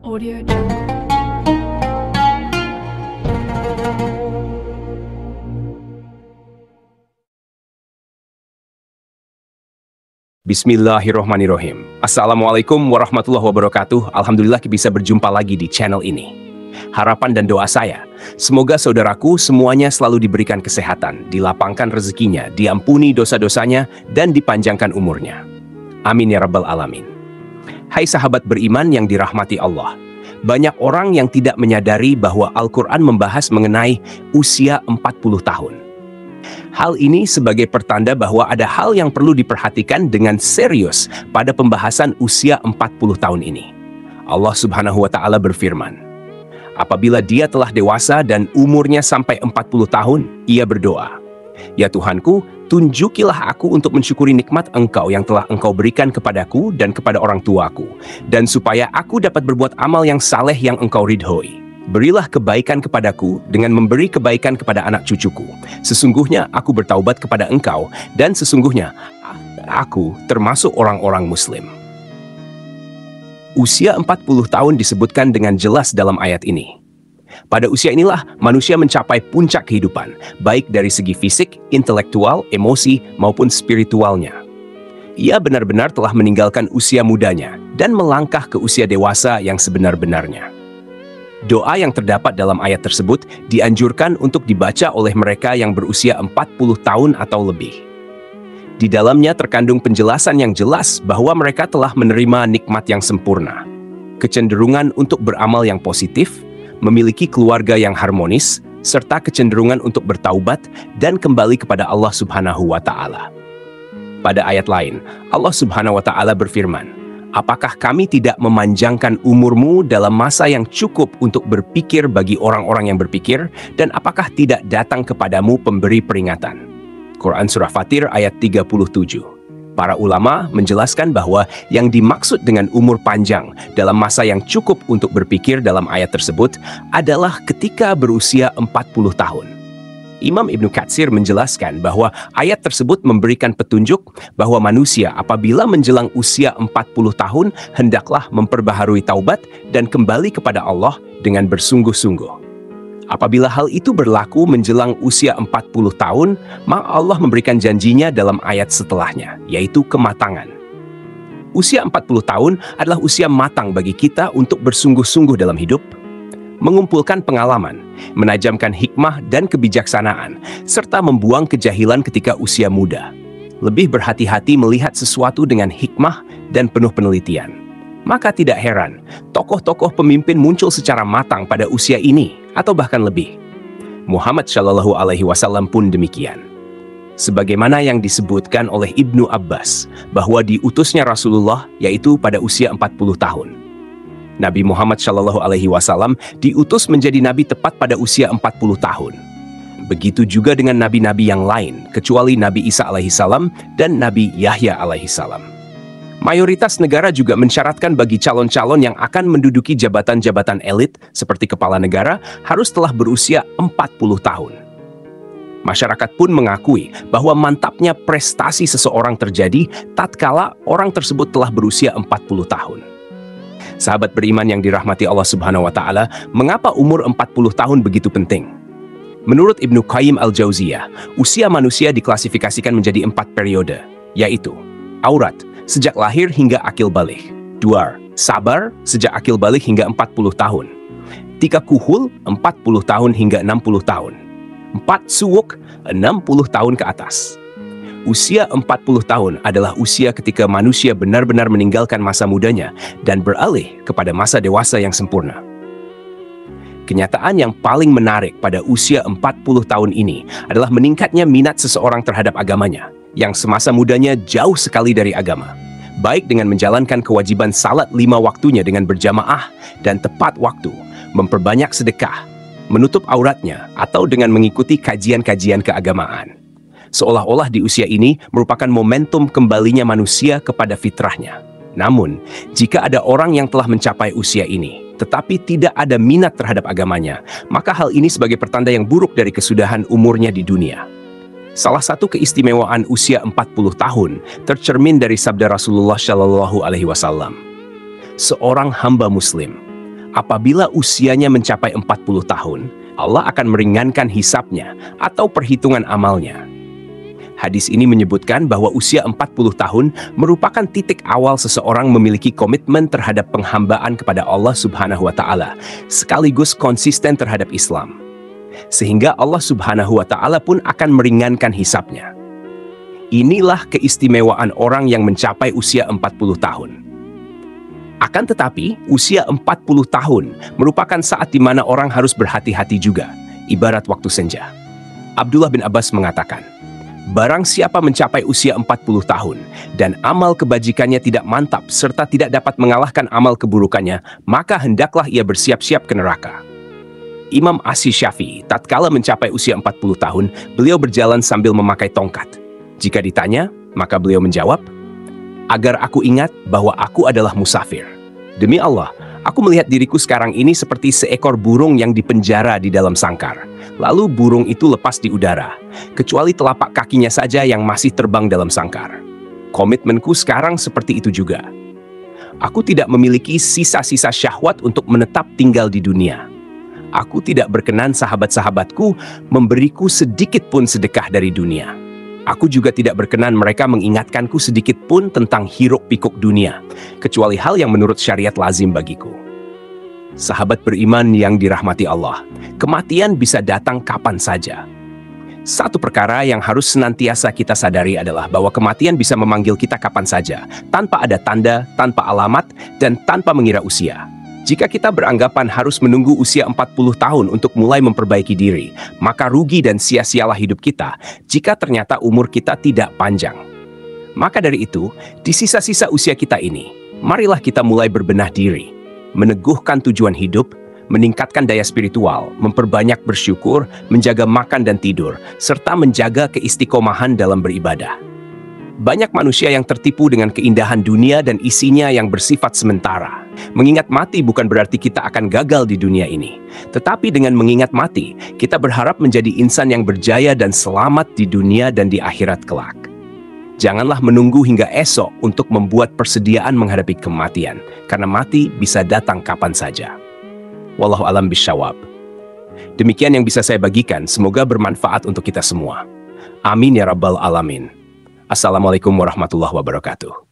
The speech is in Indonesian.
Audio Jungle. Bismillahirrohmanirrohim. Assalamualaikum warahmatullahi wabarakatuh. Alhamdulillah bisa berjumpa lagi di channel ini. Harapan dan doa saya, semoga saudaraku semuanya selalu diberikan kesehatan, dilapangkan rezekinya, diampuni dosa-dosanya, dan dipanjangkan umurnya. Amin ya rabbal alamin. Hai sahabat beriman yang dirahmati Allah. Banyak orang yang tidak menyadari bahwa Al-Quran membahas mengenai usia 40 tahun. Hal ini sebagai pertanda bahwa ada hal yang perlu diperhatikan dengan serius pada pembahasan usia 40 tahun ini. Allah Subhanahu wa Ta'ala berfirman, apabila dia telah dewasa dan umurnya sampai 40 tahun, ia berdoa, ya Tuhanku, tunjukilah aku untuk mensyukuri nikmat Engkau yang telah Engkau berikan kepadaku dan kepada orang tuaku, dan supaya aku dapat berbuat amal yang saleh yang Engkau ridhoi. Berilah kebaikan kepadaku dengan memberi kebaikan kepada anak cucuku. Sesungguhnya aku bertaubat kepada Engkau, dan sesungguhnya aku termasuk orang-orang Muslim. Usia 40 tahun disebutkan dengan jelas dalam ayat ini. Pada usia inilah manusia mencapai puncak kehidupan, baik dari segi fisik, intelektual, emosi, maupun spiritualnya. Ia benar-benar telah meninggalkan usia mudanya dan melangkah ke usia dewasa yang sebenar-benarnya. Doa yang terdapat dalam ayat tersebut dianjurkan untuk dibaca oleh mereka yang berusia 40 tahun atau lebih. Di dalamnya terkandung penjelasan yang jelas bahwa mereka telah menerima nikmat yang sempurna, kecenderungan untuk beramal yang positif, memiliki keluarga yang harmonis, serta kecenderungan untuk bertaubat dan kembali kepada Allah Subhanahu wa Ta'ala. Pada ayat lain, Allah Subhanahu wa Ta'ala berfirman, apakah kami tidak memanjangkan umurmu dalam masa yang cukup untuk berpikir bagi orang-orang yang berpikir, dan apakah tidak datang kepadamu pemberi peringatan? Quran Surah Fatir ayat 37. Para ulama menjelaskan bahwa yang dimaksud dengan umur panjang dalam masa yang cukup untuk berpikir dalam ayat tersebut adalah ketika berusia 40 tahun. Imam Ibnu Katsir menjelaskan bahwa ayat tersebut memberikan petunjuk bahwa manusia apabila menjelang usia 40 tahun hendaklah memperbaharui taubat dan kembali kepada Allah dengan bersungguh-sungguh. Apabila hal itu berlaku menjelang usia 40 tahun, maka Allah memberikan janjinya dalam ayat setelahnya, yaitu kematangan. Usia 40 tahun adalah usia matang bagi kita untuk bersungguh-sungguh dalam hidup, mengumpulkan pengalaman, menajamkan hikmah dan kebijaksanaan, serta membuang kejahilan ketika usia muda. Lebih berhati-hati melihat sesuatu dengan hikmah dan penuh penelitian. Maka tidak heran, tokoh-tokoh pemimpin muncul secara matang pada usia ini, atau bahkan lebih. Muhammad Shallallahu Alaihi Wasallam pun demikian. Sebagaimana yang disebutkan oleh Ibnu Abbas, bahwa diutusnya Rasulullah yaitu pada usia 40 tahun. Nabi Muhammad Shallallahu Alaihi Wasallam diutus menjadi nabi tepat pada usia 40 tahun. Begitu juga dengan nabi-nabi yang lain, kecuali Nabi Isa alaihi salam dan Nabi Yahya alaihi salam. Mayoritas negara juga mensyaratkan bagi calon-calon yang akan menduduki jabatan-jabatan elit seperti kepala negara harus telah berusia 40 tahun. Masyarakat pun mengakui bahwa mantapnya prestasi seseorang terjadi tatkala orang tersebut telah berusia 40 tahun. Sahabat beriman yang dirahmati Allah Subhanahu wa Ta'ala, mengapa umur 40 tahun begitu penting? Menurut Ibnu Qayyim al-Jauziyah, usia manusia diklasifikasikan menjadi 4 periode, yaitu aurat, sejak lahir hingga akil balik. 2. Sabar, sejak akil balik hingga 40 tahun. 3. Kuhul, 40 tahun hingga 60 tahun. 4. Suwuk, 60 tahun ke atas. Usia 40 tahun adalah usia ketika manusia benar-benar meninggalkan masa mudanya dan beralih kepada masa dewasa yang sempurna. Kenyataan yang paling menarik pada usia 40 tahun ini adalah meningkatnya minat seseorang terhadap agamanya, yang semasa mudanya jauh sekali dari agama, baik dengan menjalankan kewajiban salat 5 waktunya dengan berjamaah dan tepat waktu, memperbanyak sedekah, menutup auratnya, atau dengan mengikuti kajian-kajian keagamaan. Seolah-olah di usia ini merupakan momentum kembalinya manusia kepada fitrahnya. Namun, jika ada orang yang telah mencapai usia ini, tetapi tidak ada minat terhadap agamanya, maka hal ini sebagai pertanda yang buruk dari kesudahan umurnya di dunia. Salah satu keistimewaan usia 40 tahun tercermin dari sabda Rasulullah Shallallahu Alaihi Wasallam. Seorang hamba muslim Apabila usianya mencapai 40 tahun, Allah akan meringankan hisabnya atau perhitungan amalnya. Hadis ini menyebutkan bahwa usia 40 tahun merupakan titik awal seseorang memiliki komitmen terhadap penghambaan kepada Allah Subhanahu wa Ta'ala, sekaligus konsisten terhadap Islam. Sehingga Allah Subhanahu wa Ta'ala pun akan meringankan hisabnya. Inilah keistimewaan orang yang mencapai usia 40 tahun. Akan tetapi, usia 40 tahun merupakan saat di mana orang harus berhati-hati juga, ibarat waktu senja. Abdullah bin Abbas mengatakan, barang siapa mencapai usia 40 tahun dan amal kebajikannya tidak mantap serta tidak dapat mengalahkan amal keburukannya, maka hendaklah ia bersiap-siap ke neraka. Imam Asy-Syafi'i tatkala mencapai usia 40 tahun, beliau berjalan sambil memakai tongkat. Jika ditanya, maka beliau menjawab, agar aku ingat bahwa aku adalah musafir. Demi Allah, aku melihat diriku sekarang ini seperti seekor burung yang dipenjara di dalam sangkar. Lalu burung itu lepas di udara, kecuali telapak kakinya saja yang masih terbang dalam sangkar. Komitmenku sekarang seperti itu juga. Aku tidak memiliki sisa-sisa syahwat untuk menetap tinggal di dunia. Aku tidak berkenan sahabat-sahabatku memberiku sedikit pun sedekah dari dunia. Aku juga tidak berkenan mereka mengingatkanku sedikit pun tentang hiruk-pikuk dunia, kecuali hal yang menurut syariat lazim bagiku. Sahabat beriman yang dirahmati Allah, kematian bisa datang kapan saja. Satu perkara yang harus senantiasa kita sadari adalah bahwa kematian bisa memanggil kita kapan saja, tanpa ada tanda, tanpa alamat, dan tanpa mengira usia. Jika kita beranggapan harus menunggu usia 40 tahun untuk mulai memperbaiki diri, maka rugi dan sia-sialah hidup kita jika ternyata umur kita tidak panjang. Maka dari itu, di sisa-sisa usia kita ini, marilah kita mulai berbenah diri, meneguhkan tujuan hidup, meningkatkan daya spiritual, memperbanyak bersyukur, menjaga makan dan tidur, serta menjaga keistiqomahan dalam beribadah. Banyak manusia yang tertipu dengan keindahan dunia dan isinya yang bersifat sementara. Mengingat mati bukan berarti kita akan gagal di dunia ini. Tetapi dengan mengingat mati, kita berharap menjadi insan yang berjaya dan selamat di dunia dan di akhirat kelak. Janganlah menunggu hingga esok untuk membuat persediaan menghadapi kematian, karena mati bisa datang kapan saja. Wallahu a'lam bishawab. Demikian yang bisa saya bagikan, semoga bermanfaat untuk kita semua. Amin ya rabbal alamin. Assalamualaikum warahmatullahi wabarakatuh.